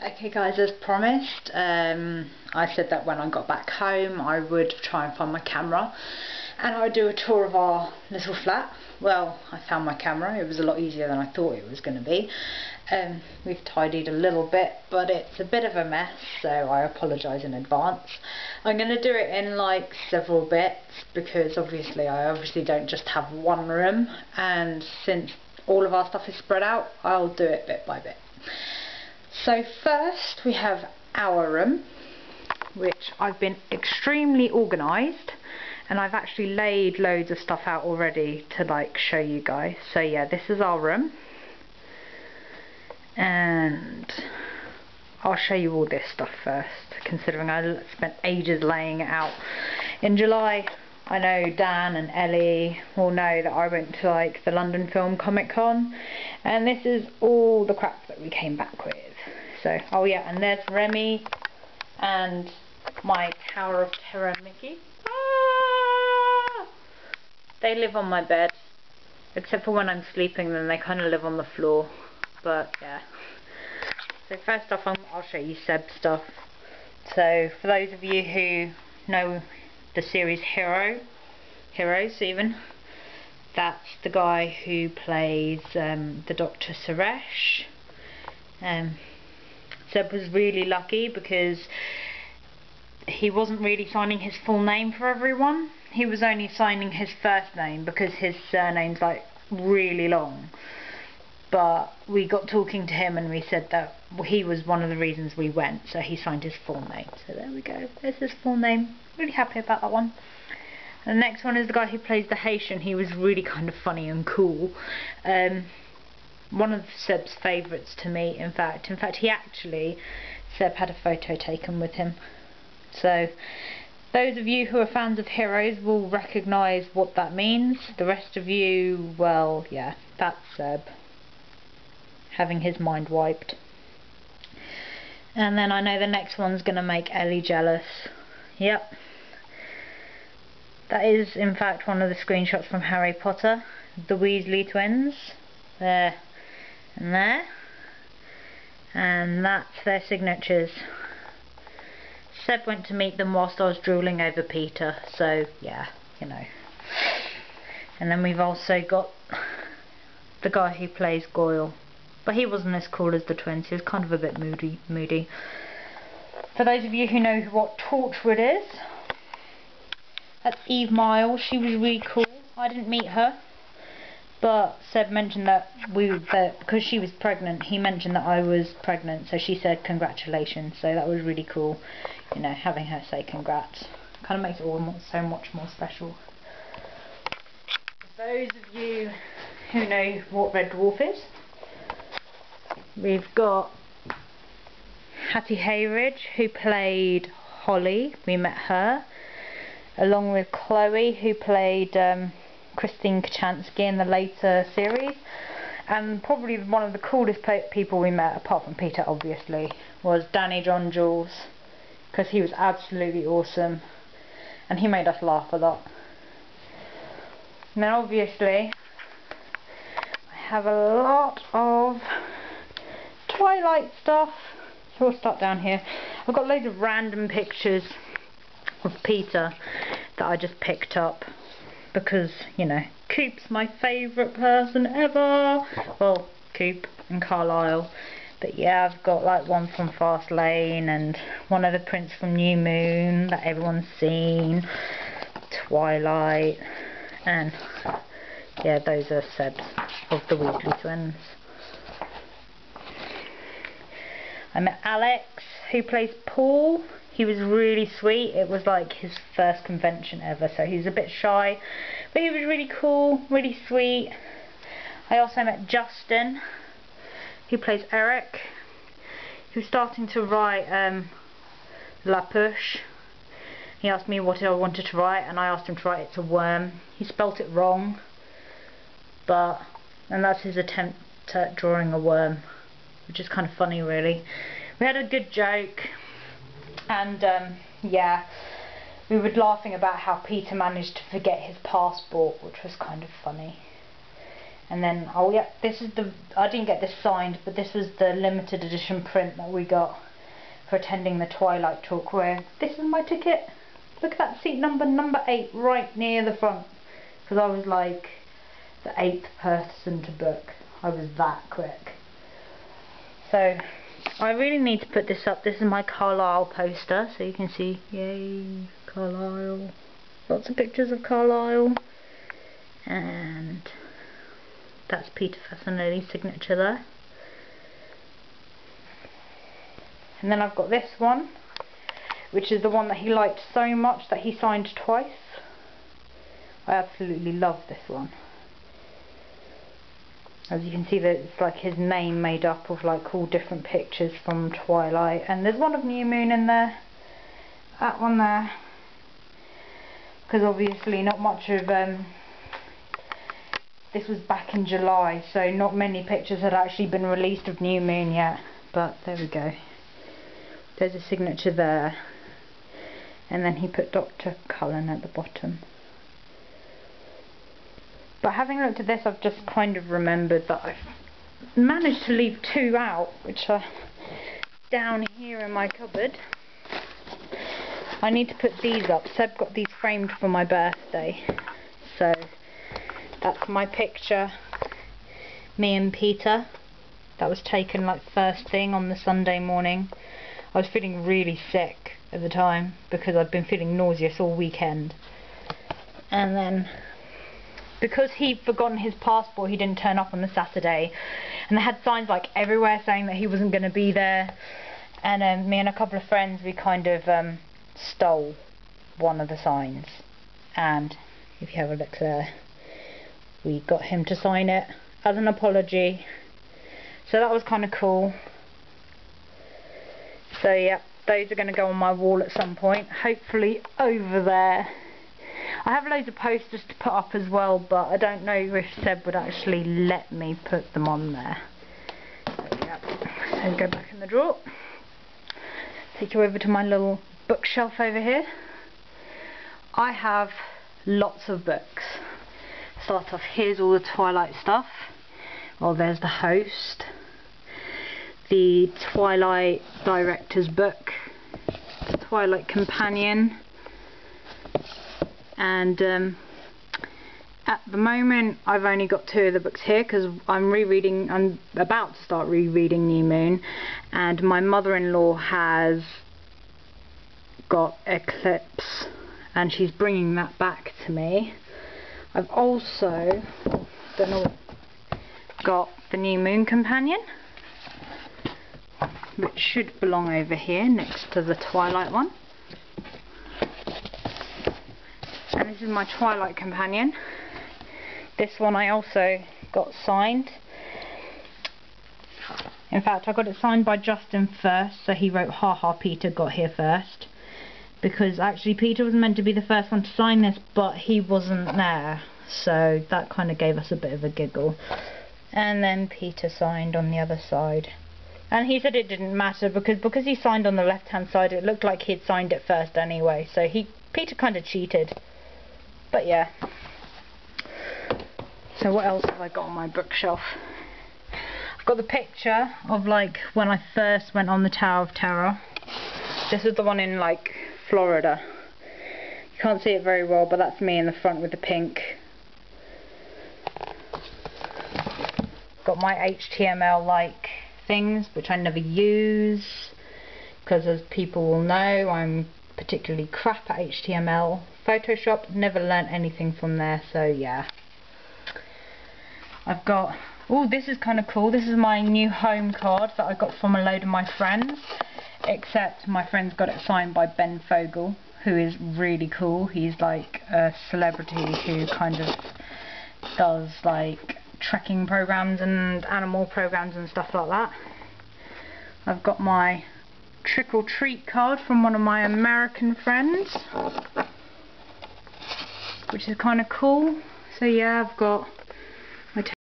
Okay guys, as promised, I said that when I got back home I would try and find my camera and I would do a tour of our little flat. Well, I found my camera. It was a lot easier than I thought it was going to be. We've tidied a little bit, but it's a bit of a mess, so I apologise in advance. I'm going to do it in like several bits because I obviously don't just have one room, and since all of our stuff is spread out, I'll do it bit by bit. So first we have our room, which I've been extremely organised, and I've actually laid loads of stuff out already to like show you guys. So yeah, this is our room, and I'll show you all this stuff first, considering I spent ages laying it out. In July, I know Dan and Ellie will know that I went to like the London Film Comic Con, and this is all the crap that we came back with. So, oh yeah, and there's Remy and my Tower of Terror Mickey. Ah! They live on my bed, except for when I'm sleeping, then they kind of live on the floor. But yeah. So first off, I'll show you Seb's stuff. So for those of you who know the series Heroes even, that's the guy who plays the Dr. Suresh. Seb was really lucky because he wasn't really signing his full name for everyone. He was only signing his first name because his surname's like really long. But we got talking to him and we said that he was one of the reasons we went, so he signed his full name. So there we go, there's his full name. Really happy about that one. And the next one is the guy who plays the Haitian. He was really kind of funny and cool. One of Seb's favourites to me, in fact Seb had a photo taken with him. So those of you who are fans of Heroes will recognise what that means. The rest of you, well, yeah, that's Seb having his mind wiped. And then I know the next one's going to make Ellie jealous. Yep. That is in fact one of the screenshots from Harry Potter. The Weasley twins. There and there. And that's their signatures. Seb went to meet them whilst I was drooling over Peter, so yeah, you know. And then we've also got the guy who plays Goyle. But he wasn't as cool as the twins, he was kind of a bit moody. For those of you who know what Torchwood is, that's Eve Miles. She was really cool. I didn't meet her, but Seb mentioned that because she was pregnant, he mentioned that I was pregnant, so she said congratulations, so that was really cool. You know, having her say congrats kind of makes it all so much more special. For those of you who know what Red Dwarf is, we've got Hattie Hayridge, who played Holly. We met her, along with Chloe, who played Christine Kachansky in the later series. And probably one of the coolest people we met, apart from Peter obviously, was Danny John Jules, because he was absolutely awesome and he made us laugh a lot. Now obviously I have a lot of Twilight stuff, so we'll start down here. I've got loads of random pictures of Peter that I just picked up because, you know, Coop's my favourite person ever. Well, Coop and Carlisle. But yeah, I've got like one from Fastlane and one of the prints from New Moon that everyone's seen. Twilight. And yeah, those are Seb's of the Weasley twins. I met Alex, who plays Paul. He was really sweet. It was like his first convention ever, so he was a bit shy, but he was really cool, really sweet. I also met Justin, who plays Eric. He was starting to write La Push. He asked me what I wanted to write, and I asked him to write It's a Worm. He spelt it wrong, and that's his attempt at drawing a worm, which is kind of funny really. We had a good joke, and yeah, we were laughing about how Peter managed to forget his passport, which was kind of funny. And then, oh yeah, this is the, I didn't get this signed, but this was the limited edition print that we got for attending the Twilight talk, where this is my ticket. Look at that seat number 8 right near the front, because I was like the 8th person to book. I was that quick. So I really need to put this up. This is my Carlisle poster, so you can see, yay, Carlisle. Lots of pictures of Carlisle. And that's Peter Facinelli's signature there. And then I've got this one, which is the one that he liked so much that he signed twice. I absolutely love this one. As you can see, that it's like his name made up of like all different pictures from Twilight, and there's one of New Moon in there, that one there, because obviously not much of this was back in July, so not many pictures had actually been released of New Moon yet, but there we go. There's a signature there, and then he put Dr. Cullen at the bottom. But having looked at this, I've just kind of remembered that I've managed to leave 2 out, which are down here in my cupboard. I need to put these up. Seb got these framed for my birthday. So that's my picture, me and Peter. That was taken like first thing on the Sunday morning. I was feeling really sick at the time because I'd been feeling nauseous all weekend. And then, because he'd forgotten his passport, he didn't turn up on the Saturday, and they had signs like everywhere saying that he wasn't going to be there, and me and a couple of friends, we kind of stole one of the signs, and if you have a look there, we got him to sign it as an apology, so that was kind of cool. So yeah, those are going to go on my wall at some point, hopefully over there. I have loads of posters to put up as well, but I don't know if Seb would actually let me put them on there. So yeah, so go back in the drawer. Take you over to my little bookshelf over here. I have lots of books. Start off, here's all the Twilight stuff. Well, there's The Host, the Twilight Director's Book, the Twilight Companion, and at the moment I've only got 2 of the books here because I'm about to start rereading New Moon, and my mother-in-law has got Eclipse and she's bringing that back to me. I've also got the New Moon Companion, which should belong over here next to the Twilight one. And this is my Twilight Companion. This one I also got signed. In fact, I got it signed by Justin first, so he wrote, "Ha ha, Peter got here first." Because actually Peter was meant to be the first one to sign this, but he wasn't there. So that kind of gave us a bit of a giggle. And then Peter signed on the other side. And he said it didn't matter because he signed on the left hand side, it looked like he'd signed it first anyway. So Peter kind of cheated. But yeah. So what else have I got on my bookshelf? I've got the picture of like when I first went on the Tower of Terror. This is the one in like Florida. You can't see it very well, but that's me in the front with the pink. Got my HTML like things which I never use because, as people will know, I'm particularly crap at HTML. Photoshop, never learnt anything from there, so yeah. I've got, oh, this is kind of cool. This is my new home card that I got from a load of my friends, except my friends got it signed by Ben Fogle, who is really cool. He's like a celebrity who kind of does like trekking programs and animal programs and stuff like that. I've got my trick or treat card from one of my American friends, which is kind of cool. So yeah, I've got